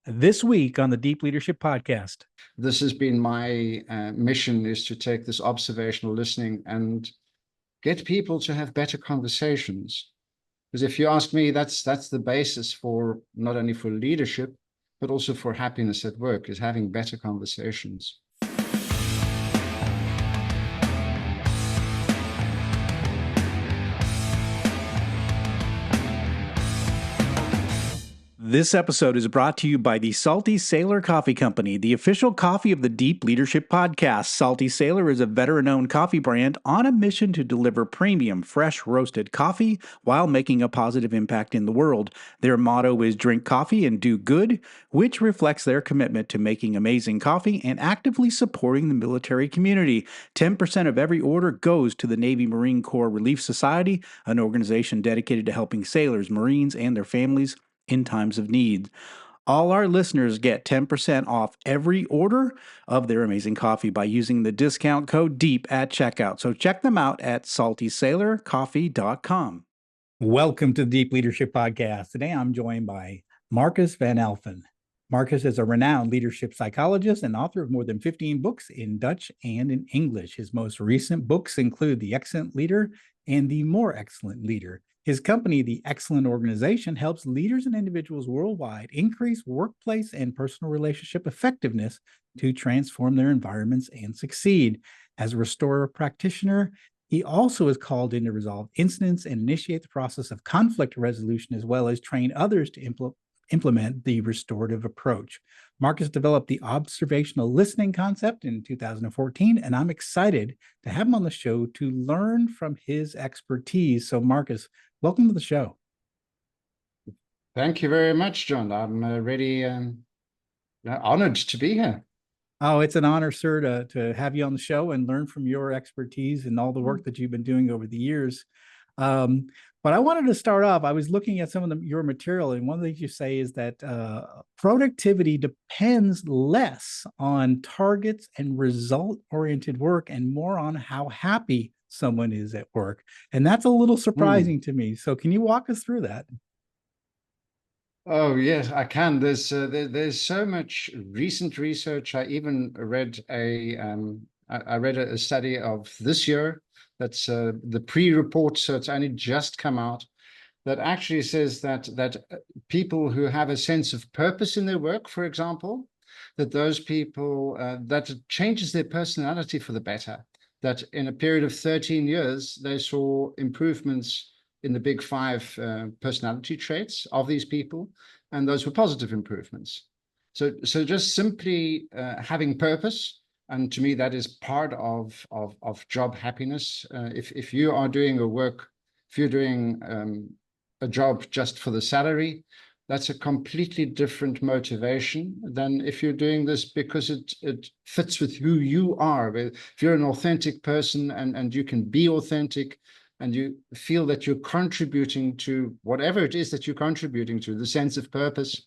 this week on the Deep Leadership Podcast. This has been my mission, is to take this observational listening and get people to have better conversations. Because if you ask me, that's the basis for not only for leadership, but also for happiness at work, is having better conversations. This episode is brought to you by the Salty Sailor Coffee Company, the official coffee of the Deep Leadership Podcast. Salty Sailor is a veteran-owned coffee brand on a mission to deliver premium, fresh roasted coffee while making a positive impact in the world. Their motto is drink coffee and do good, which reflects their commitment to making amazing coffee and actively supporting the military community. 10% of every order goes to the Navy Marine Corps Relief Society, an organization dedicated to helping sailors, Marines, and their families in times of need. All our listeners get 10% off every order of their amazing coffee by using the discount code DEEP at checkout. So check them out at saltysailorcoffee.com. Welcome to the Deep Leadership Podcast. Today I'm joined by Markus van Alphen. Markus is a renowned leadership psychologist and author of more than 15 books in Dutch and in English. His most recent books include The Excellent Leader and The More Excellent Leader. His company, The Excellent Organization, helps leaders and individuals worldwide increase workplace and personal relationship effectiveness to transform their environments and succeed. As a restorative practitioner, he also is called in to resolve incidents and initiate the process of conflict resolution, as well as train others to implement the restorative approach. Markus developed the observational listening concept in 2014, and I'm excited to have him on the show to learn from his expertise. So Markus, welcome to the show. Thank you very much, John. I'm really honored to be here. Oh, it's an honor, sir, to have you on the show and learn from your expertise and all the work that you've been doing over the years. But I wanted to start off, I was looking at some of your material, and one of the things you say is that productivity depends less on targets and result-oriented work and more on how happy someone is at work. And that's a little surprising to me. So can you walk us through that? Oh, yes, I can. There's so much recent research. I even read I read a study of this year. That's the pre-report, so it's only just come out, that actually says that people who have a sense of purpose in their work, for example, that those people, that it changes their personality for the better. That in a period of 13 years, they saw improvements in the big 5 personality traits of these people, and those were positive improvements. So just simply having purpose. And to me, that is part of job happiness. If you are doing if you're doing a job just for the salary, that's a completely different motivation than if you're doing this because it fits with who you are. If you're an authentic person and you can be authentic and you feel that you're contributing to whatever it is that you're contributing to, the sense of purpose,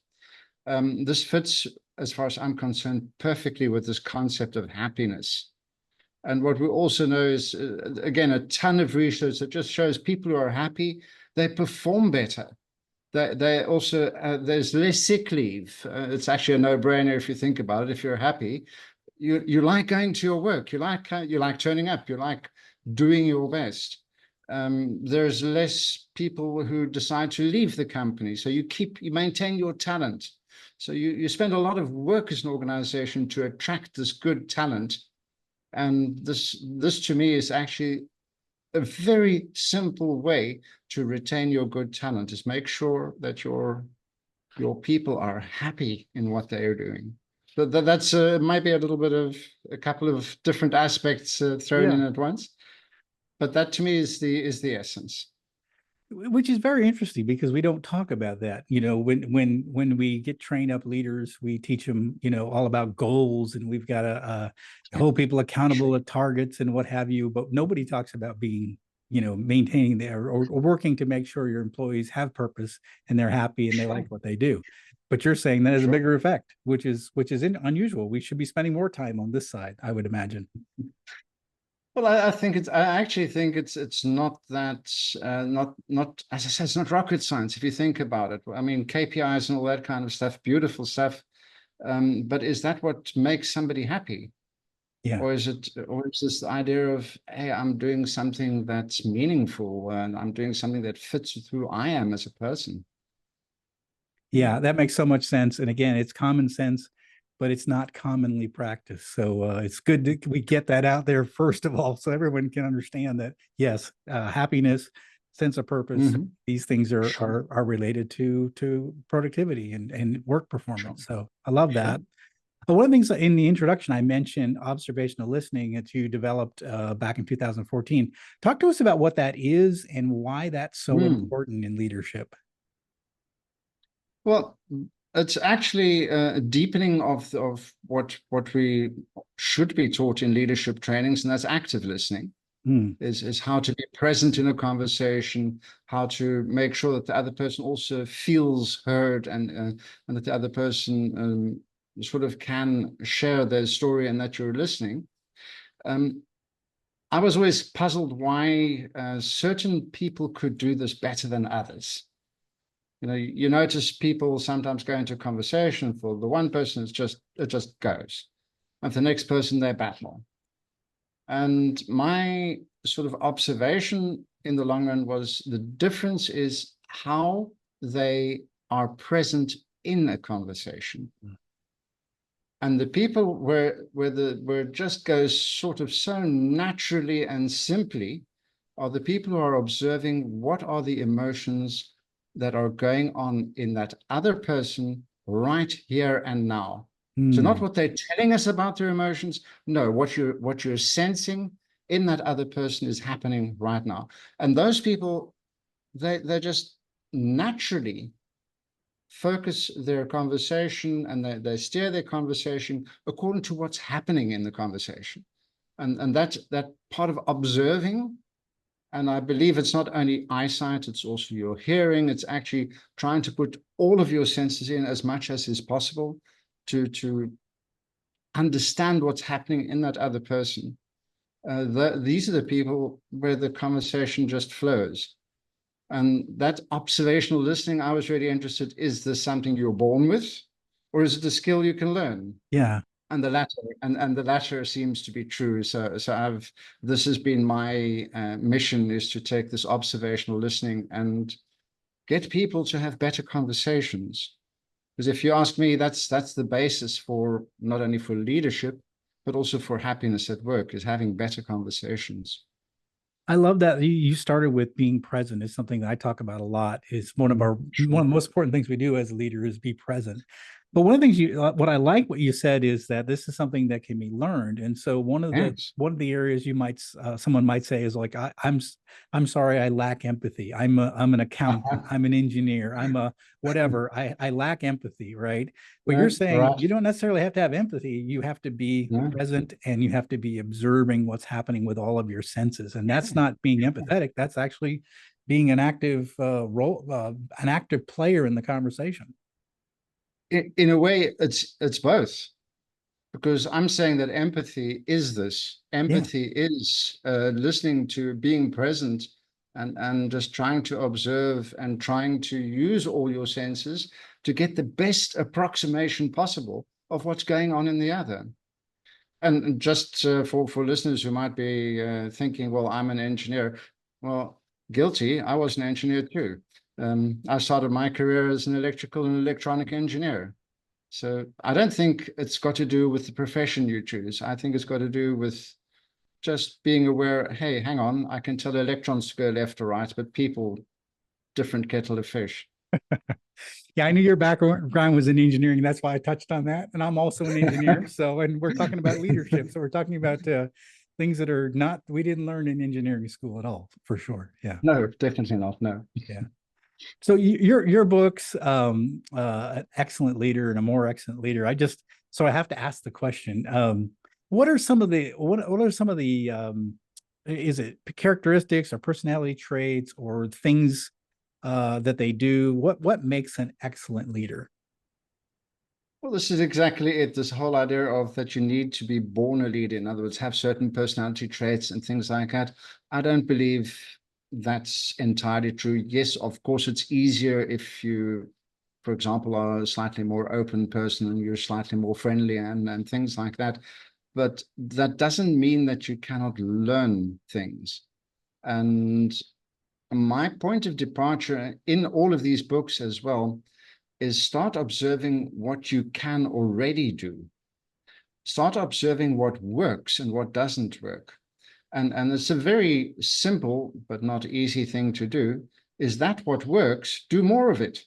this fits, as far as I'm concerned, perfectly with this concept of happiness. And what we also know is, again, a ton of research that just shows people who are happy, they perform better. They also, there's less sick leave. It's actually a no-brainer if you think about it. If you're happy, you like going to your work. You like turning up. You like doing your best. There's less people who decide to leave the company. So you maintain your talent. So you spend a lot of work as an organization to attract this good talent. And this to me is actually a very simple way to retain your good talent, is make sure that your people are happy in what they are doing. So that's might be a couple of different aspects thrown in at once. But that to me is the essence. Which is very interesting because we don't talk about that. You know, when we get trained up leaders, we teach them, all about goals, and we've got to hold people accountable at targets and what have you. But nobody talks about being, maintaining their or working to make sure your employees have purpose and they're happy and they like what they do. But you're saying that has a bigger effect, which is unusual. We should be spending more time on this side, I would imagine. Well, I think I actually think it's not that not as I said, it's not rocket science if you think about it. I mean, KPIs and all that kind of stuff, beautiful stuff. But is that what makes somebody happy? Yeah. Or is this the idea of, hey, I'm doing something that's meaningful and I'm doing something that fits with who I am as a person? Yeah, that makes so much sense. And again, it's common sense, but it's not commonly practiced. So it's good that we get that out there first of all, so everyone can understand that yes, happiness, sense of purpose, Mhm. these things are Sure, are related to productivity and work sure, performance. So I love sure. that. But one of the things in the introduction, I mentioned observational listening that you developed back in 2014. Talk to us about what that is and why that's so Mm. important in leadership. Well, it's actually a deepening of what we should be taught in leadership trainings, and that's active listening. Mm, Is how to be present in a conversation, how to make sure that the other person also feels heard, and that the other person sort of can share their story and that you're listening. Um, I was always puzzled why certain people could do this better than others. You notice people sometimes go into a conversation. For the one person, it just goes, and for the next person they battle. And my sort of observation in the long run was the difference is how they are present in a conversation. And the people where it just goes sort of so naturally and simply are the people who are observing what are the emotions that are going on in that other person right here and now. So not mm. what they're telling us about their emotions. No, what you're sensing in that other person is happening right now. And those people, they just naturally focus their conversation and they steer their conversation according to what's happening in the conversation. And that part of observing, and I believe it's not only eyesight, it's also your hearing. It's actually trying to put all of your senses in as much as is possible to understand what's happening in that other person. These are the people where the conversation just flows. And that observational listening, I was really interested. Is this something you're born with, or is it a skill you can learn? Yeah. And the latter, and the latter seems to be true. So this has been my mission, is to take this observational listening and get people to have better conversations. Because if you ask me, that's the basis for not only for leadership, but also for happiness at work, is having better conversations. I love that you started with being present. It's something that I talk about a lot. It's one of Sure. the most important things we do as a leader is be present. But one of the things what I like what you said is that this is something that can be learned. And so Yes. one of the areas you might someone might say is like I'm sorry, I lack empathy. I'm an accountant. I'm an engineer. I'm a whatever. I lack empathy, right? But you're No, saying right. you don't necessarily have to have empathy. You have to be No. present and you have to be observing what's happening with all of your senses. And that's Sure. not being Sure. empathetic. That's actually being an active an active player in the conversation. In a way, it's both, because I'm saying that empathy is this. Yeah. Empathy is listening to, being present, and just trying to observe and trying to use all your senses to get the best approximation possible of what's going on in the other. And just for listeners who might be thinking, well, I'm an engineer. Well, guilty. I was an engineer too. I started my career as an electrical and electronic engineer. So I don't think it's got to do with the profession you choose. I think it's got to do with just being aware, hey, hang on, I can tell electrons to go left or right, but people, different kettle of fish. Yeah, I knew your background was in engineering. That's why I touched on that. And I'm also an engineer. So, and we're talking about leadership. So we're talking about things that are not, we didn't learn in engineering school at all, for sure. Yeah. No, definitely not. No. Yeah. So your books, an excellent leader and a more excellent leader. So I have to ask the question, what are some of the, what are some of the, is it characteristics or personality traits or things that they do? What makes an excellent leader? Well, this is exactly it. This whole idea of that you need to be born a leader, in other words, have certain personality traits and things like that. I don't believe that's entirely true. Yes, of course, it's easier if you, for example, are a slightly more open person and you're slightly more friendly and things like that. But that doesn't mean that you cannot learn things. And my point of departure in all of these books as well is start observing what you can already do. Start observing what works and what doesn't work. And it's a very simple but not easy thing to do. Is that what works? Do more of it.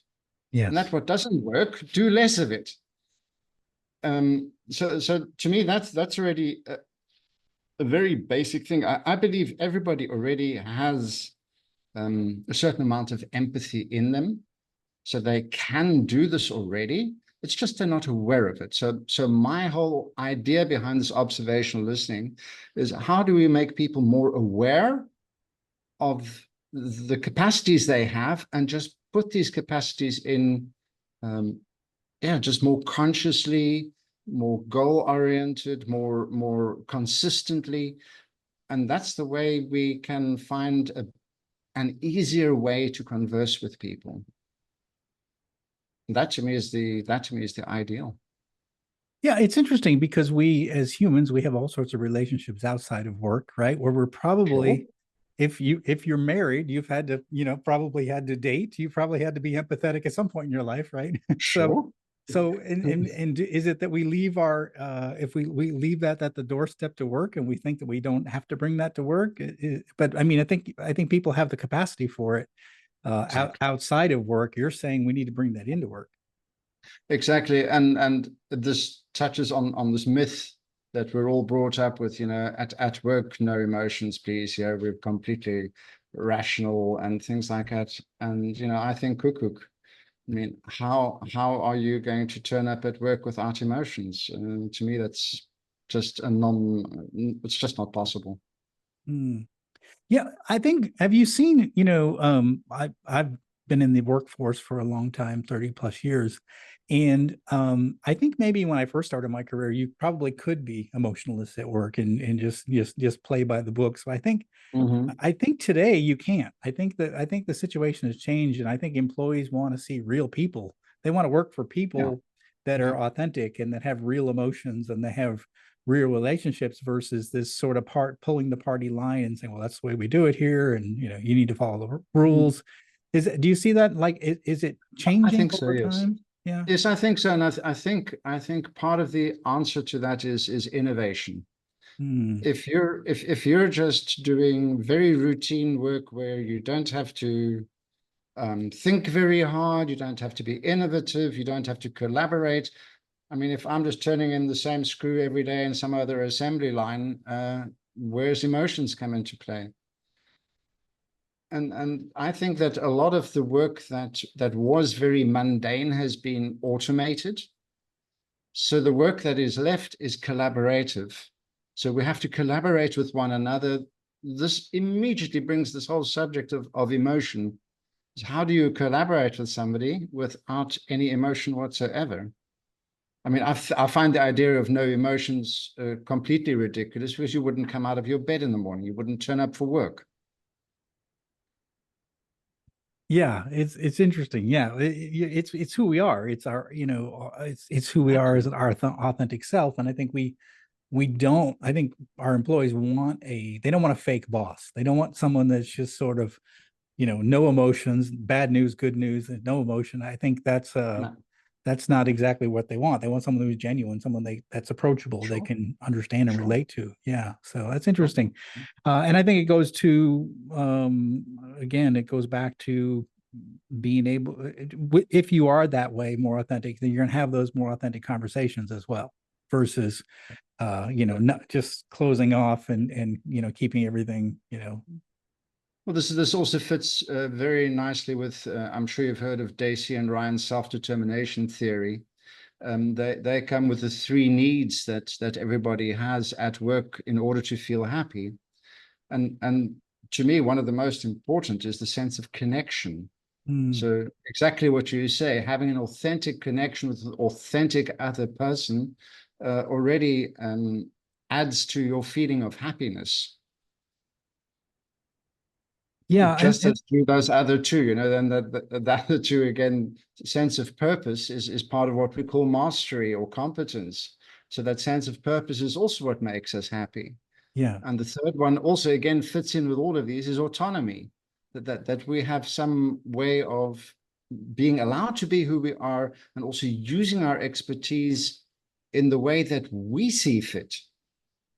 And that Yes. what doesn't work, do less of it. So to me, that's already a very basic thing. I believe everybody already has a certain amount of empathy in them. So they can do this already. It's just they're not aware of it. So my whole idea behind this observational listening is how do we make people more aware of the capacities they have and just put these capacities in, just more consciously, more goal-oriented, more consistently. And that's the way we can find an easier way to converse with people. That to me is the ideal. Yeah, it's interesting because we as humans, we have all sorts of relationships outside of work, right? Where we're Sure. probably, if you're married, you've had to, probably had to date, you probably had to be empathetic at some point in your life, right? So Sure. and is it that we leave our if we leave that at the doorstep to work and we think that we don't have to bring that to work? But I mean, I think people have the capacity for it Exactly. outside of work. You're saying we need to bring that into work. Exactly. And this touches on this myth that we're all brought up with, at work, no emotions, please. Yeah, we're completely rational and things like that. And I think cuckoo. I mean, how are you going to turn up at work without emotions? To me, that's just it's just not possible. Hmm. Yeah, I think, have you seen, I've been in the workforce for a long time, 30 plus years. And I think maybe when I first started my career, you probably could be emotionless at work and just play by the book. So Mm-hmm. I think today you can't. I think the situation has changed, and I think employees want to see real people. They want to work for Yeah. people that Yeah. are authentic and that have real emotions and they have real relationships versus this sort of part pulling the party line and saying, "Well, that's the way we do it here, and you need to follow the rules." Do you see that? Like, is it I changing think so, over yes. time? Yeah. Yes, I think so. And I think part of the answer to that is innovation. Hmm. If you're just doing very routine work where you don't have to think very hard, you don't have to be innovative, you don't have to collaborate. I mean, if I'm just turning in the same screw every day in some other assembly line, where's emotions come into play? And I think that a lot of the work that was very mundane has been automated. So the work that is left is collaborative. So we have to collaborate with one another. This immediately brings this whole subject of emotion. How do you collaborate with somebody without any emotion whatsoever? I mean, I find the idea of no emotions completely ridiculous because you wouldn't come out of your bed in the morning. You wouldn't turn up for work. Yeah, it's interesting. Yeah, it's who we are. It's our, it's who we are Exactly. as our authentic self. And I think we don't. I think our employees they don't want a fake boss. They don't want someone that's just sort of, no emotions, bad news, good news, and no emotion. I think No, that's not exactly what they want. They want someone who's genuine, someone that's approachable, they sure, can understand and sure, relate to. Yeah, so that's sure. interesting. And I think it goes to again, it goes back to being able, if you are that way, more authentic, then you're going to have those more authentic conversations as well, versus not just closing off and keeping everything. Well, this also fits very nicely with. I'm sure you've heard of Dacey and Ryan's self-determination theory. They come with the three needs that everybody has at work in order to feel happy, and to me, one of the most important is the sense of connection. Mm. So exactly what you say, having an authentic connection with an authentic other person already adds to your feeling of happiness. Yeah, Just as do those other two, then the other two, again, sense of purpose is part of what we call mastery or competence. So that sense of purpose is also what makes us happy. yeah, And the third one also again fits in with all of these is autonomy, that we have some way of being allowed to be who we are and also using our expertise in the way that we see fit.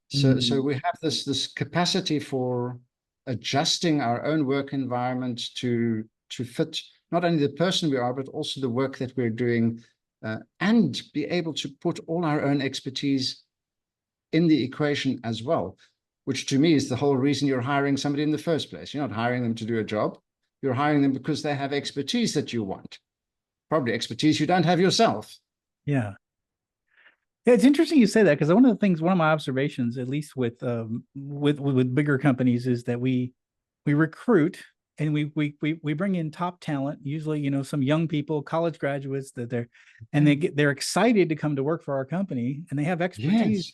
So mm, we have this capacity for adjusting our own work environment to fit not only the person we are, but also the work that we're doing, and be able to put all our own expertise in the equation as well, which to me is the whole reason you're hiring somebody in the first place. You're not hiring them to do a job. You're hiring them because they have expertise that you want, probably expertise you don't have yourself. yeah. Yeah, it's interesting you say that because one of the things, one of my observations, at least with bigger companies, is that we recruit and we bring in top talent, usually some young people, college graduates that they're excited to come to work for our company and they have expertise, Yes,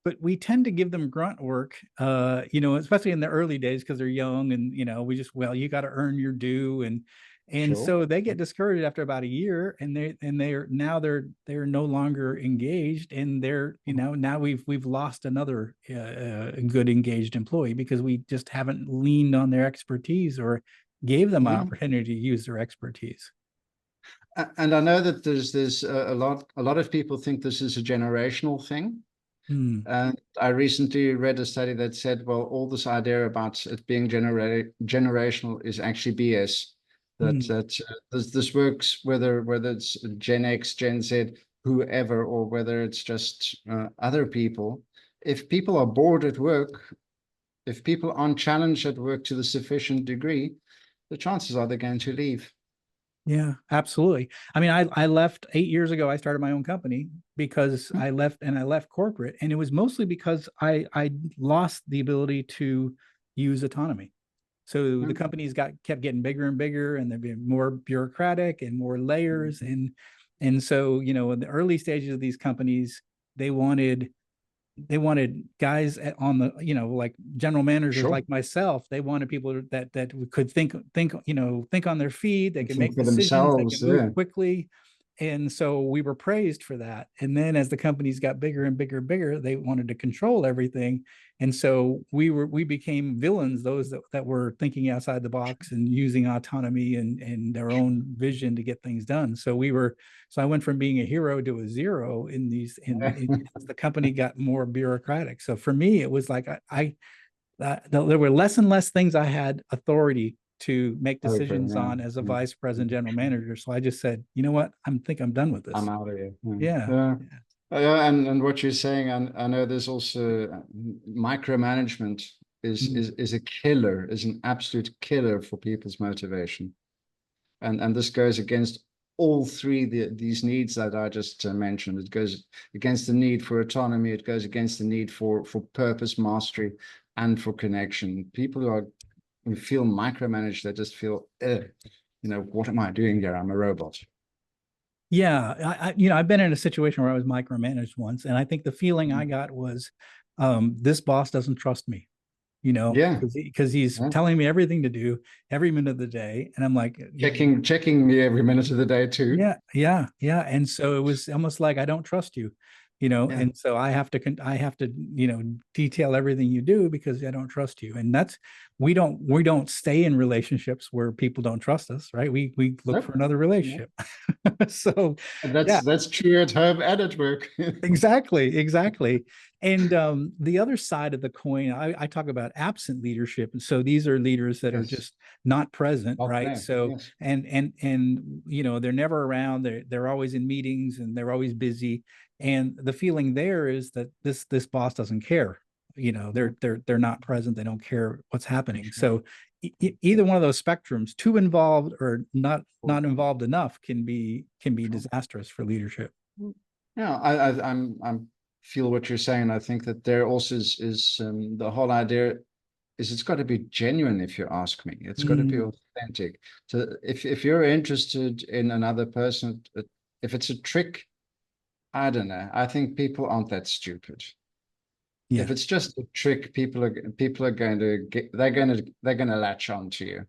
but we tend to give them grunt work, especially in the early days because they're young and we just you got to earn your due and sure. so they get discouraged after about a year and they're no longer engaged and they're now we've lost another good engaged employee because we just haven't leaned on their expertise or gave them an Yeah. opportunity to use their expertise. And I know that there's a lot of people think this is a generational thing. Hmm. And I recently read a study that said, well, all this idea about it being generational is actually BS. Hmm. This works whether it's Gen X, Gen Z, whoever, or whether it's just other people. If people are bored at work, if people aren't challenged at work to the sufficient degree, the chances are they're going to leave. Yeah, absolutely. I mean, I left 8 years ago. I started my own company because I left corporate, and it was mostly because I lost the ability to use autonomy. So the Hmm. companies kept getting bigger and bigger, and they'd be more bureaucratic and more layers, and so in the early stages of these companies, they wanted guys on the like general managers Sure. like myself. They wanted people that could think on their feet. They And could think make for decisions. They could themselves. move Yeah. quickly. And so we were praised for that. And then as the companies got bigger and bigger and bigger, they wanted to control everything. And so we became villains, those that were thinking outside the box and using autonomy and their own vision to get things done. So I went from being a hero to a zero in these as the company got more bureaucratic. So for me, it was like there were less and less things I had authority to make Okay. decisions Yeah. on as a Yeah. vice president general manager. So I just said, you know what, I'm done with I'm this. out of here. Yeah. Yeah. Yeah. Yeah. And what you're saying, I know there's also micromanagement Mm. is a killer, is an absolute killer for people's motivation, and this goes against all three these needs that I just mentioned. It goes against the need for autonomy. It goes against the need for purpose, mastery, and for connection. People who feel micromanaged, they just feel, what am I doing here? I'm a robot. Yeah, I've been in a situation where I was micromanaged once, and I think the feeling I got was, this boss doesn't trust me, Yeah. because he's Yeah. telling me everything to do every minute of the day, and I'm like, Checking me every minute of the day too. yeah, yeah, yeah. And so it was almost like I don't trust you, Yeah. and so I have to detail everything you do because I don't trust you. And that's we don't stay in relationships where people don't trust us, right? We look for Nope. another No. relationship. So And that's yeah, that's true at home and at work. exactly, exactly. And the other side of the coin, I talk about absent leadership. And so these are leaders that are Yes. just not present, Not right? there. So Yes. and they're never around. They're always in meetings and they're always busy. And the feeling there is that this boss doesn't care. No. They're not present. They don't care what's happening. Sure. So either one of those spectrums, too involved or not involved enough, can be Sure. disastrous for leadership. Yeah, I'm feel what you're saying. I think that there also is the whole idea is it's got to be genuine, if you ask me. It's got to be Mm, authentic. So if you're interested in another person, if it's a trick, I don't know. I think people aren't that stupid. If yeah. it's just a trick, people are going to get, they're going to latch on to you.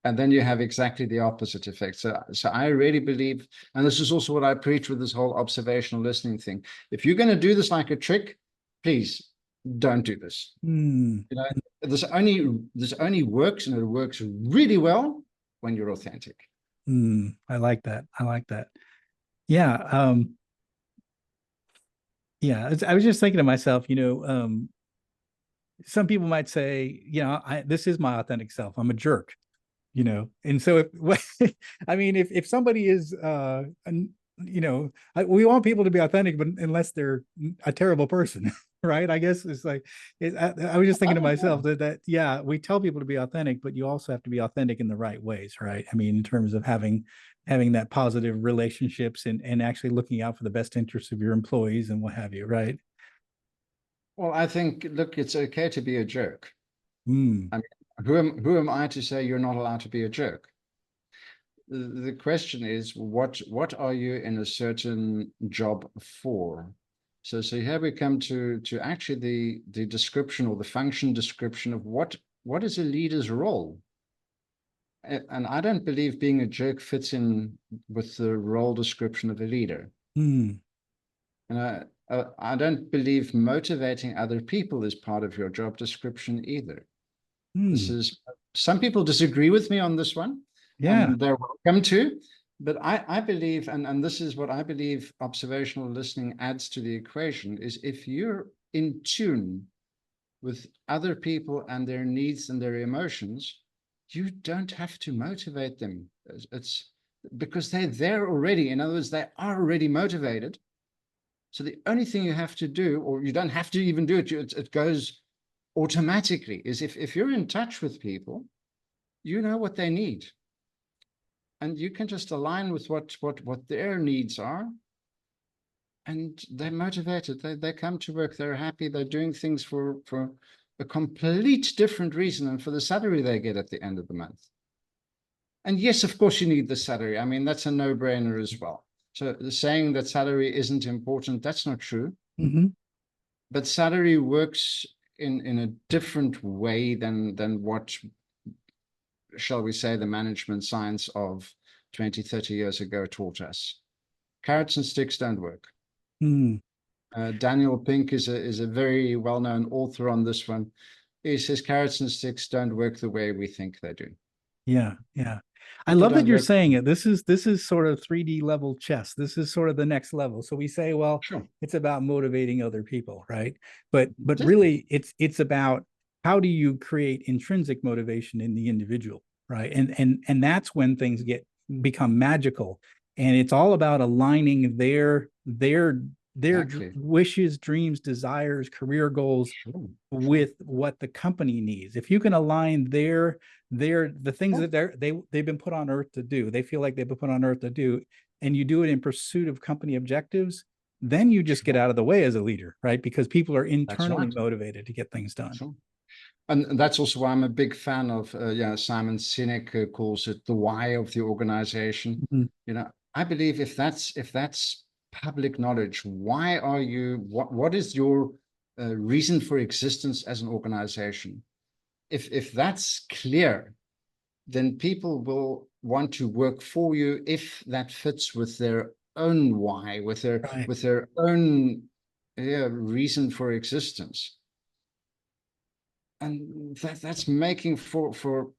And then you have exactly the opposite effect. So I really believe, and this is also what I preach with this whole observational listening thing. If you're going to do this like a trick, please don't do this. Mm, You know, this only works, and it works really well when you're authentic. I like that. I like that. Yeah. Yeah. I was just thinking to myself, some people might say, this is my authentic self. I'm a jerk, and so I mean, if somebody is we want people to be authentic, but unless they're a terrible person, right? I guess it's like I was just thinking to myself that yeah, we tell people to be authentic, but you also have to be authentic in the right ways, right? I mean, in terms of having that positive relationships and actually looking out for the best interests of your employees and what have you, right? Well, I think, look, it's okay to be a jerk. Mm, I mean, who am I to say you're not allowed to be a jerk? The question is, what are you in a certain job for? So here we come to actually the description, or the function description of what is a leader's role. And I don't believe being a jerk fits in with the role description of a leader. mm, And I don't believe motivating other people is part of your job description either. This mm. is, some people disagree with me on this one, Yeah. and they're welcome to. But I believe, and this is what I believe observational listening adds to the equation, is if you're in tune with other people and their needs and their emotions, you don't have to motivate them. It's because they're there already. In other words, they are already motivated. So the only thing you have to do, or you don't have to even do it, it goes automatically, is if you're in touch with people, you know what they need. And you can just align with what their needs are. And they're motivated. They come to work, they're happy, they're doing things for a complete different reason and for the salary they get at the end of the month. And yes, of course, you need the salary. I mean, that's a no-brainer as well. So the saying that salary isn't important, that's not true. Hmm. But salary works in a different way than what, shall we say, the management science of 20, 30 years ago taught us. Carrots and sticks don't work. Mm. Daniel Pink is a very well-known author on this one. He says carrots and sticks don't work the way we think they do. Yeah, yeah. I People love that don't you're work. saying it. This is sort of 3D level chess. This is sort of the next level. So we say, well, Sure. it's about motivating other people, right? But Just, really it's about how do you create intrinsic motivation in the individual, right? And that's when things become magical. And it's all about aligning their exactly. wishes, dreams, desires, career goals Sure. Sure. with what the company needs. If you can align the things Sure. that they've been put on earth to do, they feel like they've been put on earth to do, and you do it in pursuit of company objectives, then you just get Sure. out of the way as a leader, right? Because people are That's internally right. motivated to get things done. Sure. And that's also why I'm a big fan of, Simon Sinek calls it the why of the organization. Mhm. I believe if that's public knowledge, why are you, what is your reason for existence as an organization? If that's clear, then people will want to work for you if that fits with their own why, Right. with their own, reason for existence. And that's making for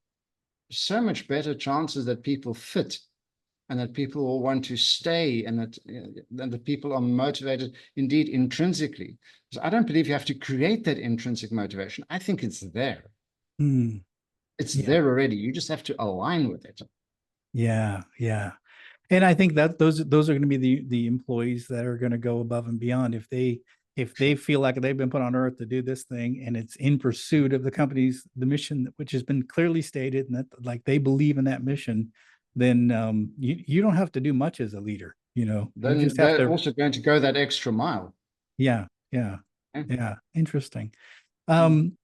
so much better chances that people fit, and that people will want to stay, and that people are motivated indeed intrinsically. So I don't believe you have to create that intrinsic motivation. I think it's there. Mm, It's yeah. there already. You just have to align with it. Yeah. Yeah. And I think that those are going to be the employees that are going to go above and beyond if they feel like they've been put on earth to do this thing and it's in pursuit of the mission, which has been clearly stated, and that like they believe in that mission, then you don't have to do much as a leader. You Then just have they're to. also going to go that extra mile. Yeah, yeah, Yeah. yeah. Interesting. Mm. Um,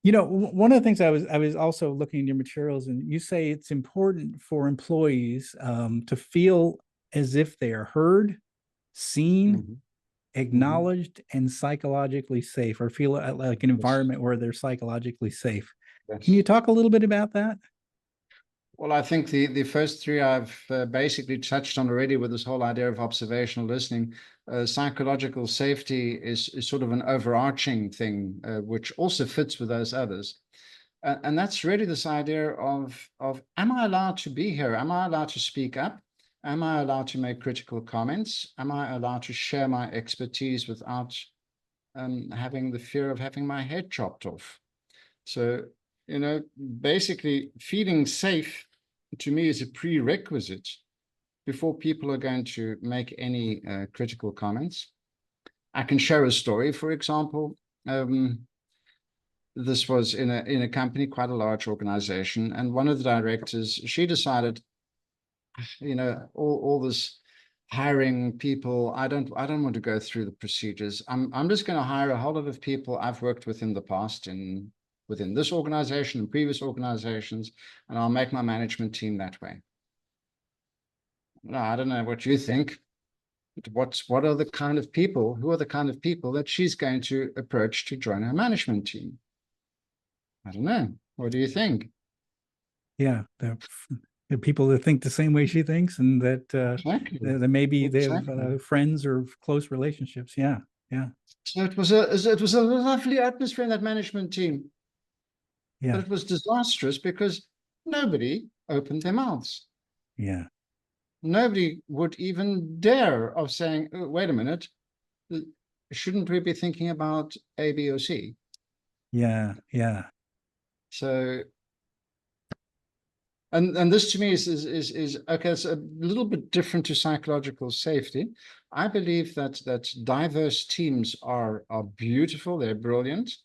One of the things I was also looking at your materials, and you say it's important for employees to feel as if they are heard, seen, Mhm, mhm. acknowledged, and psychologically safe, or feel like an Yes, environment where they're psychologically safe. Can you yes. talk a little bit about that? Well, I think the first three I've basically touched on already with this whole idea of observational listening. Psychological safety is sort of an overarching thing, which also fits with those others. And that's really this idea of am I allowed to be here? Am I allowed to speak up? Am I allowed to make critical comments? Am I allowed to share my expertise without having the fear of having my head chopped off? So, basically, feeling safe to me is a prerequisite before people are going to make any critical comments. I can share a story, for example. Um, this was in a company, quite a large organization, and one of the directors, she decided, all this hiring people, I don't want to go through the procedures. I'm just going to hire a whole lot of people I've worked with in the past within this organization and previous organizations, and I'll make my management team that way. No, I don't know what you think. What are the kind of people? Who are the kind of people that she's going to approach to join her management team? I don't know. What do you think? Yeah, the people that think the same way she thinks, and that Exactly. that maybe they have Exactly. friends or close relationships. Yeah, yeah, So it was a lovely atmosphere in that management team, but yeah, it was disastrous because nobody opened their mouths. yeah, Nobody would even dare of saying, "Oh, wait a minute, shouldn't we be thinking about A, B, or C?" yeah, yeah. So, and this to me is okay. It's a little bit different to psychological safety. I believe that diverse teams are beautiful. They're brilliant,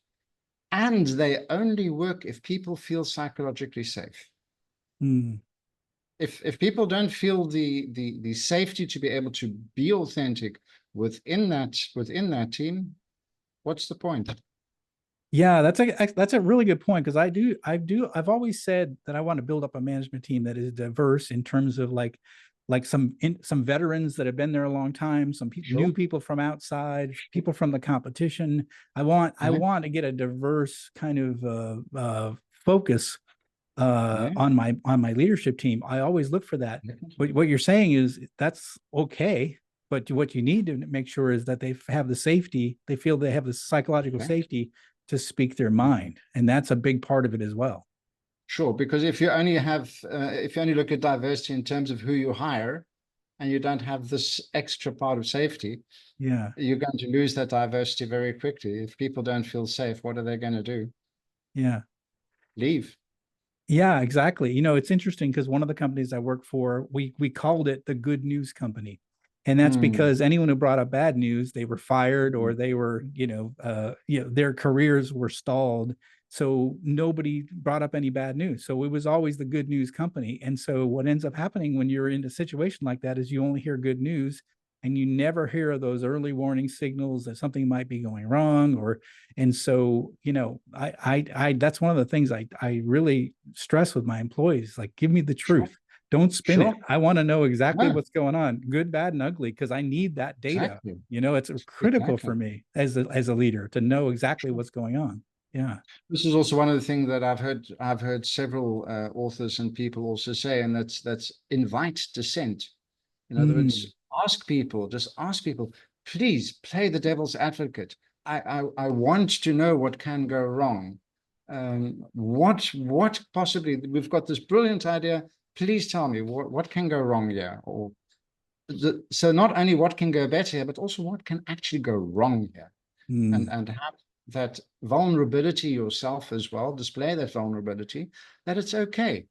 and they only work if people feel psychologically safe. Mm. If people don't feel the safety to be able to be authentic within that team, what's the point? Yeah, that's a really good point, because I've always said that I want to build up a management team that is diverse in terms of like some veterans that have been there a long time, some new Sure. people from outside, people from the competition. I Yeah. want to get a diverse kind of focus Yeah. on my leadership team. I always look for that. What you're saying is that's okay, but what you need to make sure is that they have the safety, they feel they have the psychological Okay. safety to speak their mind, and that's a big part of it as well. Sure. Because if you only look at diversity in terms of who you hire, and you don't have this extra part of safety, Yeah, you're going to lose that diversity very quickly. If people don't feel safe, what are they going to do? yeah. Leave. Yeah, exactly. It's interesting because one of the companies I work for, we called it the good news company. And that's Mm. because anyone who brought up bad news, they were fired, or Mm. they were, their careers were stalled. So nobody brought up any bad news. So it was always the good news company. And so what ends up happening when you're in a situation like that is you only hear good news, and you never hear those early warning signals that something might be going wrong. And so, that's one of the things I really stress with my employees, like, give me the Sure. truth. Don't spin it. Sure. I want to know exactly No, what's going on, good, bad, and ugly, because I need that data. exactly. It's critical Exactly. for me as a leader to know exactly Sure. what's going on. Yeah. This is also one of the things that I've heard several authors and people also say, and that's invite dissent. In other Mm, words, just ask people, please play the devil's advocate. I want to know what can go wrong. What possibly, we've got this brilliant idea. Please tell me what can go wrong here, or so not only what can go better here, but also what can actually go wrong here, and mm, and have that vulnerability yourself as well. Display that vulnerability, that it's okay.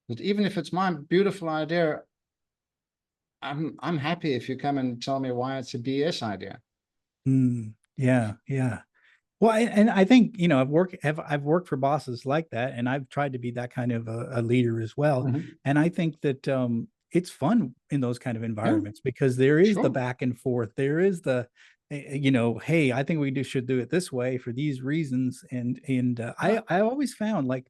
That even if it's my beautiful idea, I'm happy if you come and tell me why it's a BS idea. yeah, yeah. Well, and I think, I've worked for bosses like that, and I've tried to be that kind of a leader as well. Mhm. And I think that it's fun in those kind of Yeah, environments, because there is the sure. back and forth. There is hey, I think we should do it this way for these reasons. And I always found like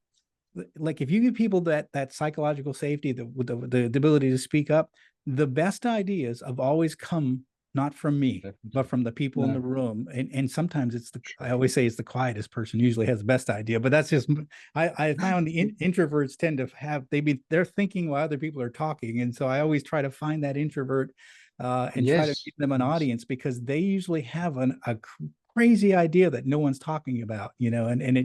if you give people that psychological safety, the ability to speak up, the best ideas have always come not from me, but Definitely. from the people in No, the room. And sometimes I always say it's the quietest person usually has the best idea, but that's just, I found the introverts tend to have, they're thinking while other people are talking. And so I always try to find that introvert and try to yes, give them an yes, audience, because they usually have a crazy idea that no one's talking about, and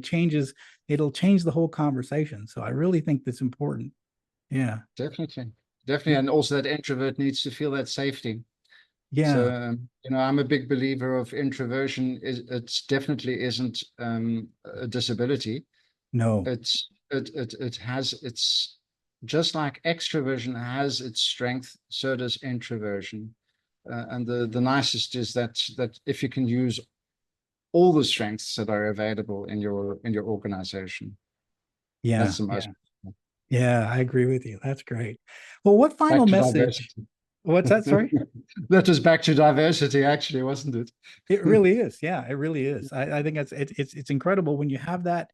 it'll change the whole conversation. So I really think that's important. Yeah. definitely, definitely, and also that introvert needs to feel that safety. So, Yeah. I'm a big believer of introversion. It's definitely isn't a disability. No. It has its, just like extroversion has its strength, so does introversion. And the nicest is that if you can use all the strengths that are available in your organization, Yeah. that's the most. Yeah. Yeah. I agree with you. That's great. Well, what final Back to message? diversity. What's that? Sorry. That was back to diversity, actually, wasn't it? It really is. Yeah, it really is. I think it's incredible when you have that,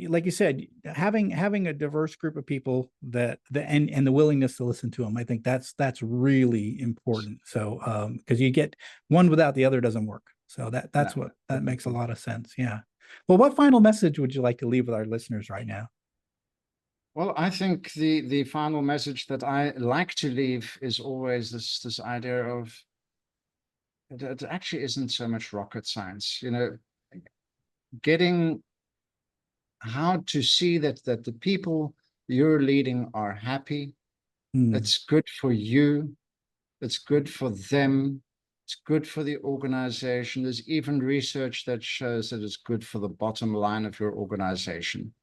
like you said, having a diverse group of people and the willingness to listen to them. I think that's really important. So because you get one without the other doesn't work. So No, that makes a lot of sense. Yeah. Well, what final message would you like to leave with our listeners right now? well, I think the final message that I like to leave is always this idea of it actually isn't so much rocket science, getting how to see that the people you're leading are happy. Hmm. It's good for you. It's good for them. It's good for the organization. There's even research that shows that it's good for the bottom line of your organization.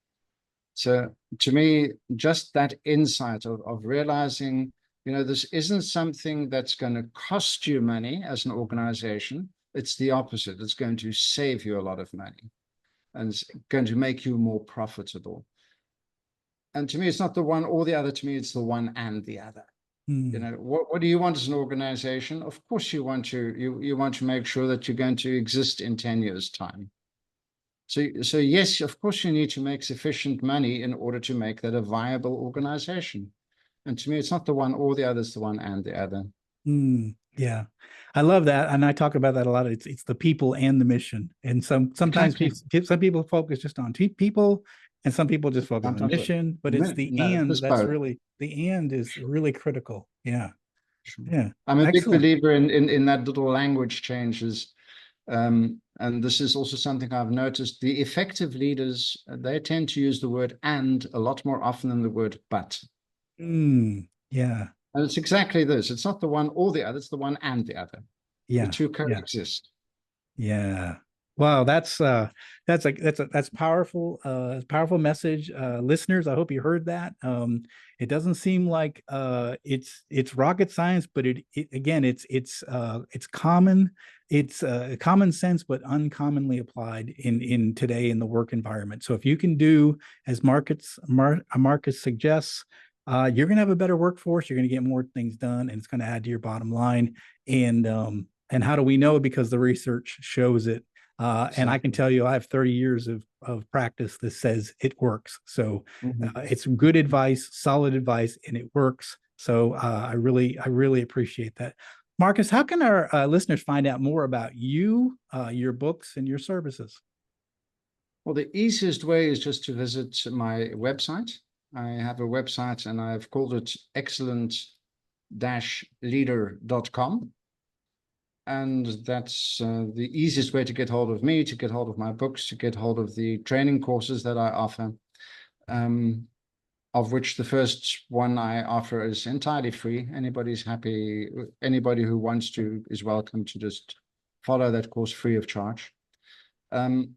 So to me, just that insight of realizing, this isn't something that's going to cost you money as an organization. It's the opposite. It's going to save you a lot of money and it's going to make you more profitable. And to me, it's not the one or the other. To me, it's the one and the other. Hmm. What do you want as an organization? Of course, you want to make sure that you're going to exist in 10 years' time. So yes, of course, you need to make sufficient money in order to make that a viable organization. And to me, it's not the one or the other, it's the one and the other. Yeah, I love that, and I talk about that a lot. It's the people and the mission, and sometimes Exactly. some people focus just on people, and some people just focus on the Sometimes, mission. But it's the no, and this both. the and is really critical. Yeah, yeah, I'm a big excellent. believer in that little language changes. And this is also something I've noticed. The effective leaders, they tend to use the word and a lot more often than the word but. Yeah, And it's exactly this. It's not the one or the other, it's the one and the other. The yeah, two yeah. coexist. Yeah. Wow, that's powerful, powerful message. Listeners, I hope you heard that. It doesn't seem like it's rocket science, but it again, it's common, it's common sense, but uncommonly applied in today in the work environment. So if you can do as Marcus suggests, you're gonna have a better workforce, you're gonna get more things done, and it's gonna add to your bottom line. And how do we know? Because the research shows it. And I can Exactly. tell you, I have 30 years of practice that says it works. So Mhm. it's good advice, solid advice, and it works. So I really appreciate that. Marcus, how can our listeners find out more about you, your books, and your services? Well, the easiest way is just to visit my website. I have a website and I've called it excellent-leader.com. And that's the easiest way to get hold of me, to get hold of my books, to get hold of the training courses that I offer, of which the first one I offer is entirely free. Anybody's happy, anybody who wants to is welcome to just follow that course free of charge. Um,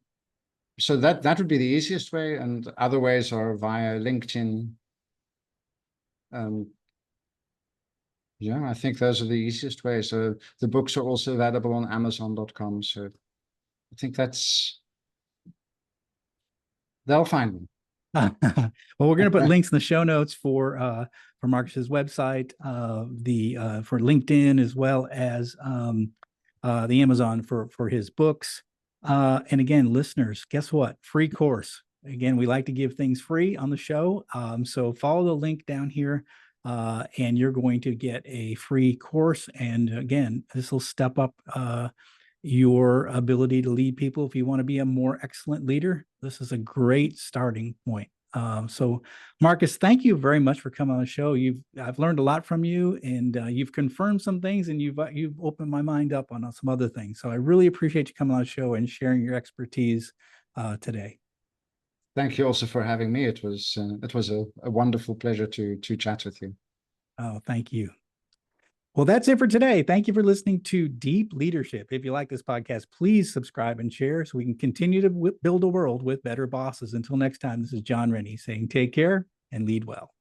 so that would be the easiest way, and other ways are via LinkedIn. Um, yeah, I think those are the easiest ways. So the books are also available on Amazon.com. So I think they'll find me. Well, we're going to put links in the show notes for Marcus's website, the for LinkedIn, as well as the Amazon for his books. And again, listeners, guess what? Free course. Again, we like to give things free on the show. So follow the link down here, and you're going to get a free course. And again, this will step up your ability to lead people. If you want to be a more excellent leader, this is a great starting point. So Markus, thank you very much for coming on the show. I've learned a lot from you, and you've confirmed some things, and you've opened my mind up on some other things. So I really appreciate you coming on the show and sharing your expertise today. Thank you also for having me. It was a wonderful pleasure to chat with you. Oh, thank you. Well, that's it for today. Thank you for listening to Deep Leadership. If you like this podcast, please subscribe and share so we can continue to build a world with better bosses. Until next time, this is John Rennie saying take care and lead well.